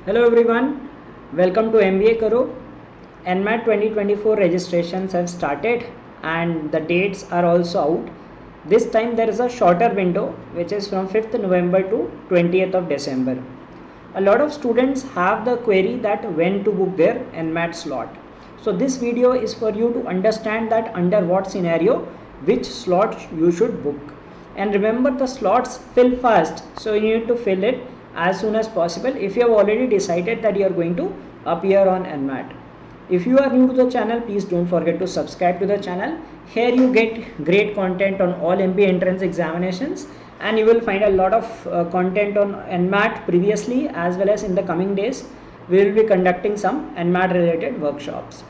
Hello everyone, welcome to MBA Karo. NMAT 2024 registrations have started and the dates are also out. This time there is a shorter window which is from 5th November to 20th of December. A lot of students have the query that when to book their NMAT slot. So this video is for you to understand that under what scenario which slot you should book. And remember, the slots fill fast, so you need to fill it as soon as possible if you have already decided that you are going to appear on NMAT. If you are new to the channel, please don't forget to subscribe to the channel. Here you get great content on all MBA entrance examinations, and you will find a lot of content on NMAT previously as well as in the coming days. We will be conducting some NMAT related workshops.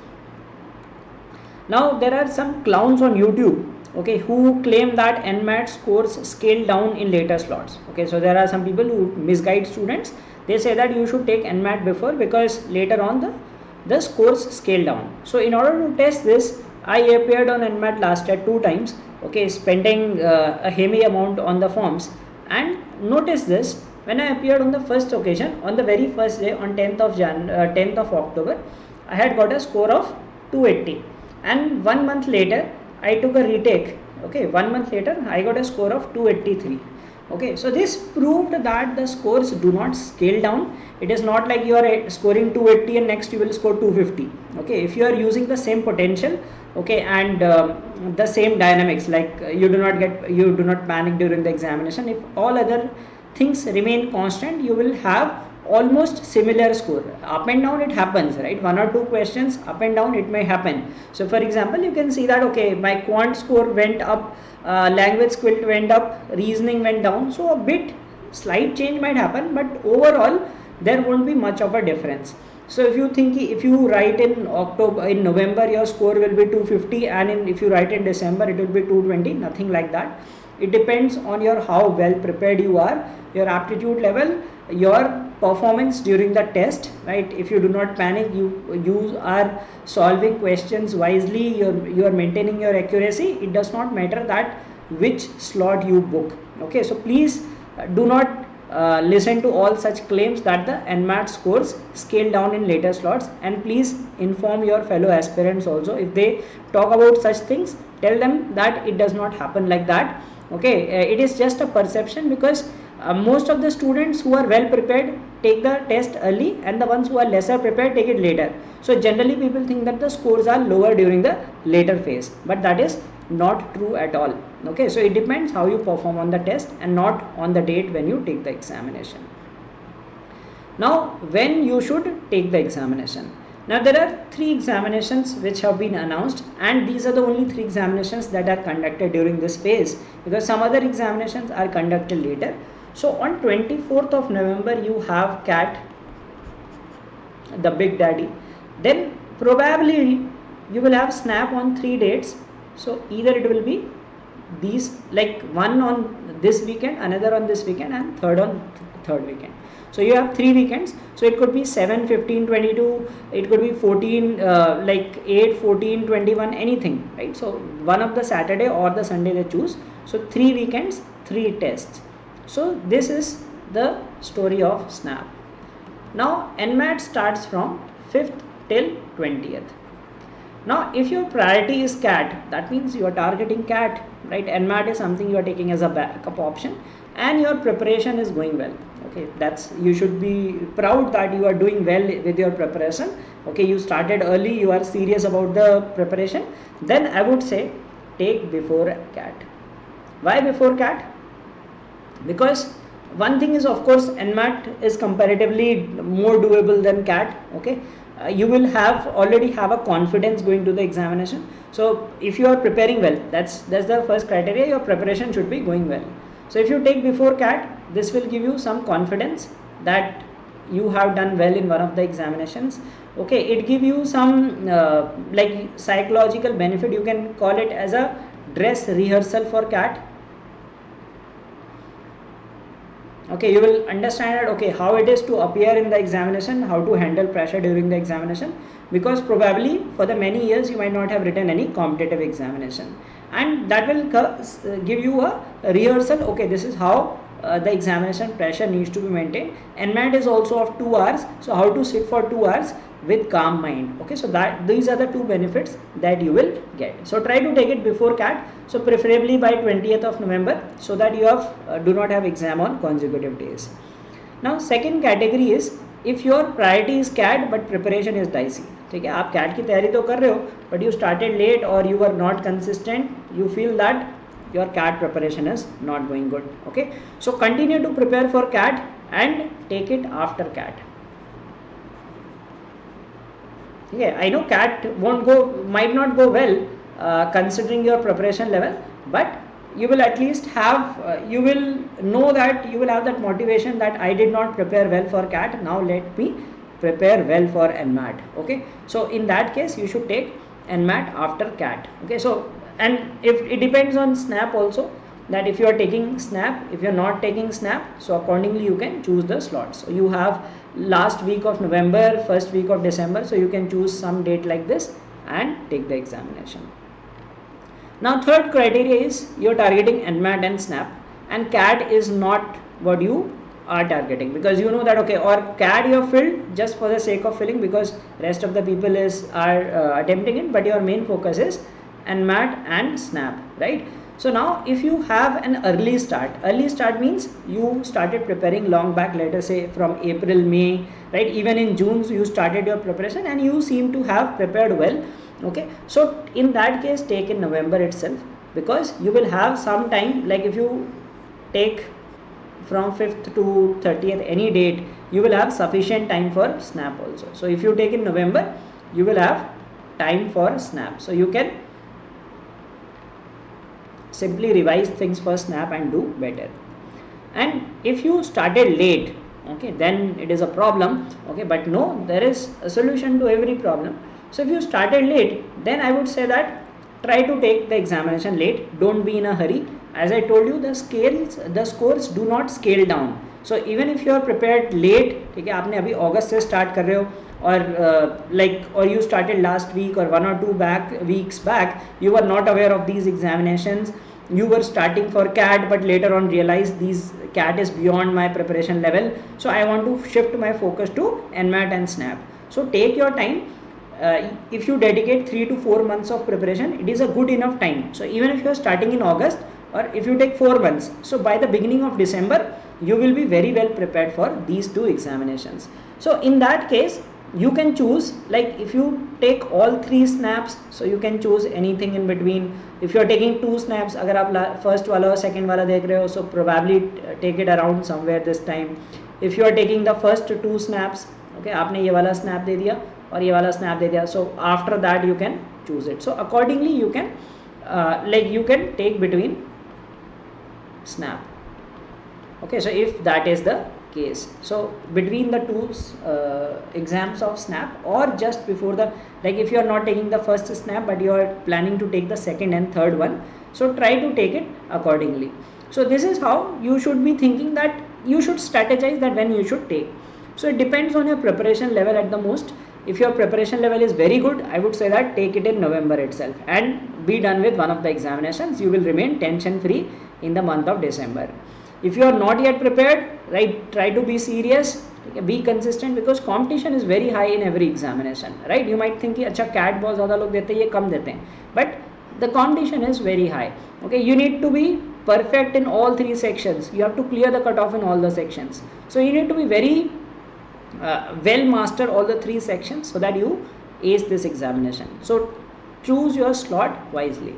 Now there are some clowns on YouTube, okay, who claim that NMAT scores scale down in later slots. Okay, so there are some people who misguide students. They say that you should take NMAT before because later on the scores scale down. So in order to test this, I appeared on NMAT last year 2 times, okay, spending a heavy amount on the forms. And notice this, when I appeared on the first occasion, on the very first day, on 10th of October, I had got a score of 280. And 1 month later, I took a retake. Okay, 1 month later, I got a score of 283. Okay, so this proved that the scores do not scale down. It is not like you are scoring 280 and next you will score 250. Okay, if you are using the same potential, okay, and the same dynamics, like you do not panic during the examination. If all other things remain constant, you will have almost similar score. Up and down it happens, right? 1 or 2 questions up and down it may happen. So for example, you can see that okay, my quant score went up, language skill went up, reasoning went down. So a bit slight change might happen, but overall there won't be much of a difference. So if you write in November your score will be 250, and if you write in December it will be 220. Nothing like that. It depends on how well prepared you are, your aptitude level, your performance during the test, right? If you do not panic, you are solving questions wisely, you are maintaining your accuracy, it does not matter that which slot you book. Okay, so please do not listen to all such claims that the NMAT scores scale down in later slots, and please inform your fellow aspirants also. If they talk about such things, tell them that it does not happen like that. Okay, it is just a perception, because most of the students who are well prepared take the test early, and the ones who are lesser prepared take it later. So generally people think that the scores are lower during the later phase, but that is not true at all. Okay, so it depends how you perform on the test and not on the date when you take the examination. Now, when you should take the examination. Now there are 3 examinations which have been announced, and these are the only 3 examinations that are conducted during this phase, because some other examinations are conducted later. So on 24th of November you have CAT, the big daddy. Then probably you will have SNAP on 3 dates. So either it will be these, like one on this weekend, another on this weekend, and third on third weekend. So you have 3 weekends. So it could be 7, 15, 22, it could be 14, like 8, 14, 21, anything, right? So one of the Saturday or the Sunday they choose. So 3 weekends, 3 tests. So this is the story of SNAP. Now NMAT starts from 5th till 20th. Now if your priority is CAT, that means you are targeting CAT, right? NMAT is something you are taking as a backup option, and your preparation is going well. Okay, you should be proud that you are doing well with your preparation. Okay, you started early, you are serious about the preparation. Then I would say take before CAT. Why before CAT? Because one thing is, of course, NMAT is comparatively more doable than CAT. Okay, you will already have a confidence going to the examination. So if you are preparing well, that's the first criteria. Your preparation should be going well. So if you take before CAT, this will give you some confidence that you have done well in one of the examinations. Okay, it give you some like psychological benefit. You can call it as a dress rehearsal for CAT. Okay, you will understand that, okay, how it is to appear in the examination, how to handle pressure during the examination, because probably for the many years you might not have written any competitive examination, and that will give you a rehearsal. Okay, this is how the examination pressure needs to be maintained. NMAT is also of 2 hours, so how to sit for 2 hours with calm mind. Okay, so that these are the two benefits that you will get. So try to take it before CAT, so preferably by 20th of November, so that you have do not have exam on consecutive days. Now second category is if your priority is CAT but preparation is dicey. ठीक है, आप CAT की तैयारी तो कर रहे हो, but you started late or you were not consistent, you feel that your CAT preparation is not going good. Okay, so continue to prepare for CAT and take it after CAT. Okay, I know CAT might not go well considering your preparation level, but you will at least have you will know that you will have that motivation that I did not prepare well for CAT, now let me prepare well for NMAT. Okay, so in that case you should take NMAT after CAT. Okay, so and if it depends on SNAP also, that if you are taking SNAP, if you are not taking SNAP, so accordingly you can choose the slots. So you have last week of November, first week of December, so you can choose some date like this and take the examination. Now third criteria is you are targeting NMAT and SNAP, and CAT is not what you are targeting, because you know that okay, or CAT you have filled just for the sake of filling because rest of the people are attempting it, but your main focus is NMAT and SNAP, right? So now if you have an early start means you started preparing long back, let us say from April, May, right? Even in June you started your preparation and you seem to have prepared well. Okay, so in that case take in November itself, because you will have some time, like if you take from 5th to 30th any date, you will have sufficient time for SNAP also. So if you take in November, you will have time for SNAP, so you can simply revise things for SNAP and do better. And if you started late, okay, then it is a problem. Okay, but no, there is a solution to every problem. So if you started late, then I would say that try to take the examination late, don't be in a hurry. As I told you, the scores do not scale down. So even if you are prepared late, ठीक है, आपने अभी अगस्त से start कर रहे हो, or you started last week or 1 or 2 weeks back, you were not aware of these examinations, you were starting for CAT but later on realized these CAT is beyond my preparation level, so I want to shift my focus to NMAT and SNAP. So take your time. If you dedicate 3 to 4 months of preparation, it is a good enough time. So even if you are starting in August, or if you take 4 months, so by the beginning of December you will be very well prepared for these two examinations. So in that case you can choose, like if you take all 3 snaps, so you can choose anything in between. If you are taking 2 snaps, अगर आप first वाला और second वाला देख रहे हो, so probably take it around somewhere this time. If you are taking the first 2 snaps, okay, आपने ये वाला snap दे दिया और ये वाला snap दे दिया, so after that you can choose it. So accordingly you can you can take between snap. Okay, so if that is the case, so between the two exams of SNAP, or just before the, like if you are not taking the first SNAP but you are planning to take the second and third one, so try to take it accordingly. So this is how you should be thinking, that you should strategize that when you should take. So it depends on your preparation level at the most. If your preparation level is very good, I would say that take it in November itself and be done with one of the examinations. You will remain tension free in the month of December. If you are not yet prepared, right, try to be serious, be consistent, because competition is very high in every examination, right? You might think कि अच्छा CAT बहुत ज़्यादा लोग देते हैं, ये कम देते हैं, but the competition is very high. Okay, you need to be perfect in all 3 sections. You have to clear the cutoff in all the sections. So you need to be very well master all the 3 sections so that you ace this examination. So choose your slot wisely.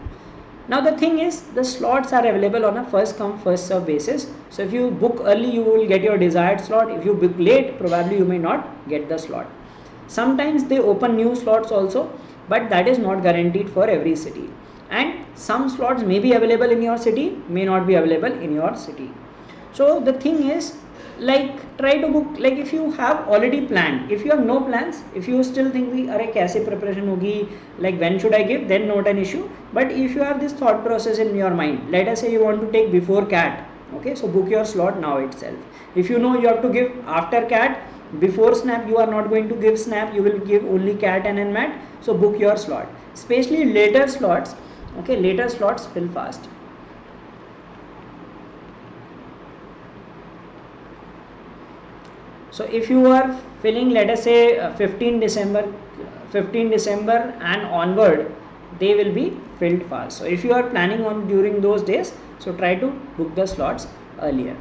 Now the thing is, the slots are available on a first come first serve basis. So if you book early, you will get your desired slot. If you book late, probably you may not get the slot. Sometimes they open new slots also, but that is not guaranteed for every city. And some slots may be available in your city, may not be available in your city. So the thing is, like try to book, like if you have already planned. If you have no plans, if you still think the अरे कैसे preparation होगी, like when should I give, then not an issue. But if you have this thought process in your mind, let us say you want to take before CAT, okay, so book your slot now itself. If you know you have to give after CAT, before SNAP you are not going to give SNAP, you will give only CAT and NMAT, so book your slot. Especially later slots, okay, later slots fill fast. So if you are filling, let us say 15 December and onward, they will be filled fast. So if you are planning on during those days, so try to book the slots earlier.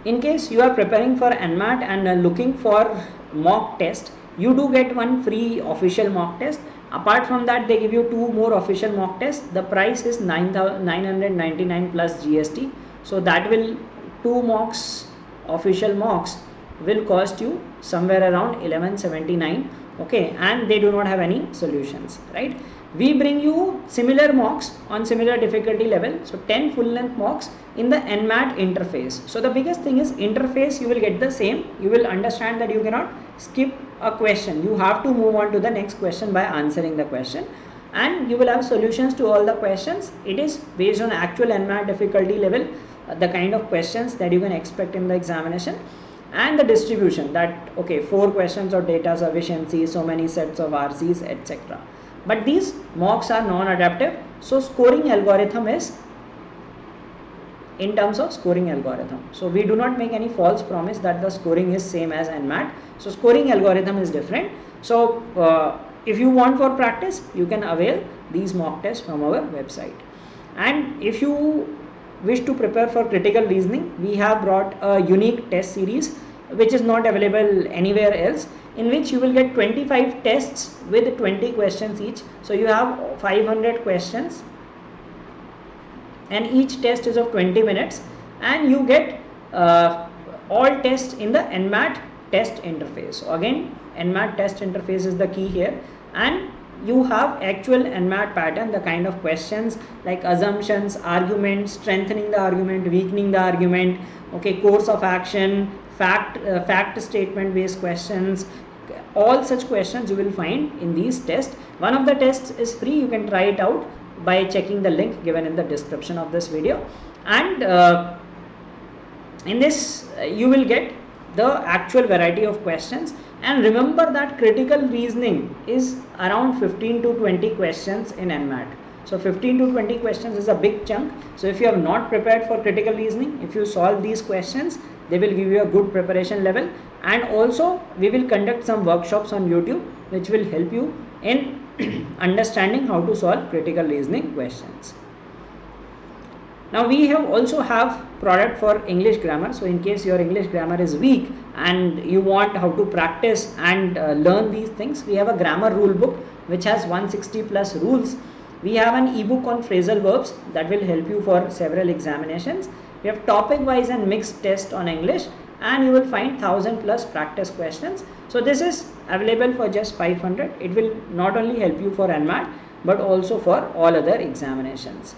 In case you are preparing for NMAT and looking for mock test, you do get one free official mock test. Apart from that, they give you 2 more official mock tests. The price is 999 plus GST. So that will 2 mocks, official mocks, will cost you somewhere around 1179. Okay, and they do not have any solutions, right? We bring you similar mocks on similar difficulty level. So 10 full length mocks in the NMAT interface. So the biggest thing is interface, you will get the same. You will understand that you cannot skip a question. You have to move on to the next question by answering the question. And you will have solutions to all the questions. It is based on actual NMAT difficulty level, the kind of questions that you can expect in the examination. And the distribution that, okay, 4 questions of data sufficiency, so many sets of RCs, etc. But these mocks are non-adaptive. So scoring algorithm is in terms of scoring algorithm. So we do not make any false promise that the scoring is same as NMAT. So scoring algorithm is different. So if you want for practice, you can avail these mock tests from our website. And if you wish to prepare for critical reasoning, we have brought a unique test series which is not available anywhere else, in which you will get 25 tests with 20 questions each. So you have 500 questions and each test is of 20 minutes, and you get all tests in the NMAT test interface. So again, NMAT test interface is the key here, and you have actual NMAT pattern, the kind of questions like assumptions, arguments, strengthening the argument, weakening the argument, okay, course of action, fact statement based questions. All such questions you will find in these tests. One of the tests is free. You can try it out by checking the link given in the description of this video. And in this you will get the actual variety of questions. And remember that critical reasoning is around 15 to 20 questions in NMAT. So 15 to 20 questions is a big chunk. So if you have not prepared for critical reasoning, if you solve these questions, they will give you a good preparation level. And also we will conduct some workshops on YouTube which will help you in understanding how to solve critical reasoning questions. Now we also have product for English grammar. So in case your English grammar is weak and you want how to practice and learn these things, we have a grammar rule book which has 160 plus rules. We have an ebook on phrasal verbs that will help you for several examinations. We have topic wise and mixed test on English, and you will find 1000 plus practice questions. So this is available for just 500. It will not only help you for NMAT but also for all other examinations.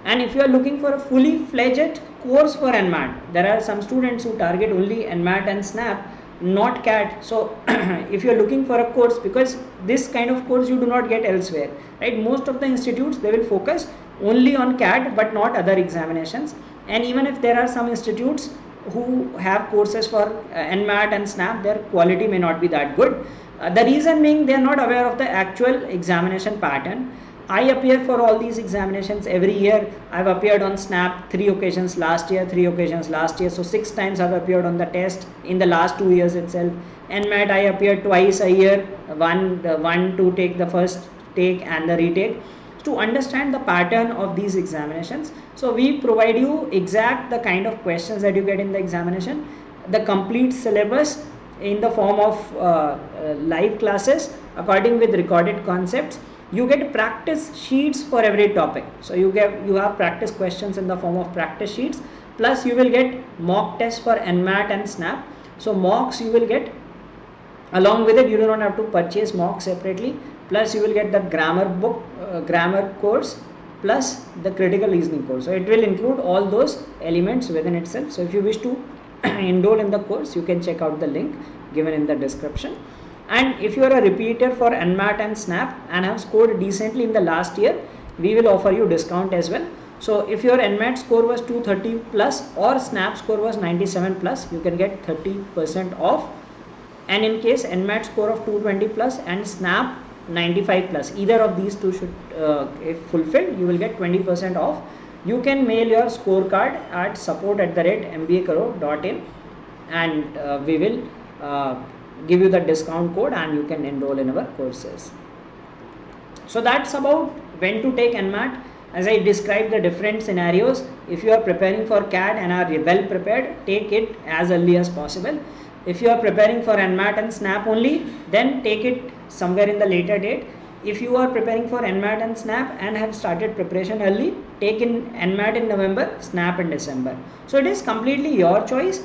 And if you are looking for a fully fledged course for NMAT, there are some students who target only NMAT and SNAP, not CAT. So if you are looking for a course, because this kind of course you do not get elsewhere, right? Most of the institutes, they will focus only on CAT but not other examinations. And even if there are some institutes who have courses for NMAT and SNAP, their quality may not be that good. The reason being, they are not aware of the actual examination pattern. I appear for all these examinations every year. I've appeared on SNAP 3 occasions last year, 3 occasions last year. So 6 times I've appeared on the test in the last 2 years itself. NMAT I appeared twice a year, one to take the first take and the retake, to understand the pattern of these examinations. So we provide you exact the kind of questions that you get in the examination, the complete syllabus in the form of live classes according with recorded concepts. You get practice sheets for every topic. So you have practice questions in the form of practice sheets, plus you will get mock tests for NMAT and SNAP. So mocks you will get along with it. You do not have to purchase mocks separately. Plus you will get the grammar book, grammar course, plus the critical reasoning course. So it will include all those elements within itself. So if you wish to enroll in the course, you can check out the link given in the description. And if you are a repeater for NMAT and SNAP and have scored decently in the last year, we will offer you discount as well. So if your NMAT score was 230 plus or SNAP score was 97 plus, you can get 30% off. And in case NMAT score of 220 plus and SNAP 95 plus, either of these two should if fulfilled, you will get 20% off. You can mail your scorecard at support@mbakaro.in and we will give you the discount code and you can enroll in our courses. So that's about when to take NMAT. As I described the different scenarios, if you are preparing for CAT and are well prepared, take it as early as possible. If you are preparing for NMAT and SNAP only, then take it somewhere in the later date. If you are preparing for NMAT and SNAP and have started preparation early, take in NMAT in November, SNAP in December. So it is completely your choice.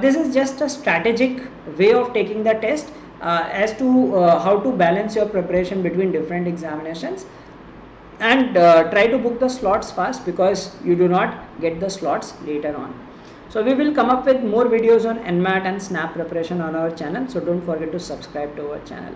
This is just a strategic way of taking the test as to how to balance your preparation between different examinations, and try to book the slots fast because you do not get the slots later on. So we will come up with more videos on NMAT and SNAP preparation on our channel, so don't forget to subscribe to our channel.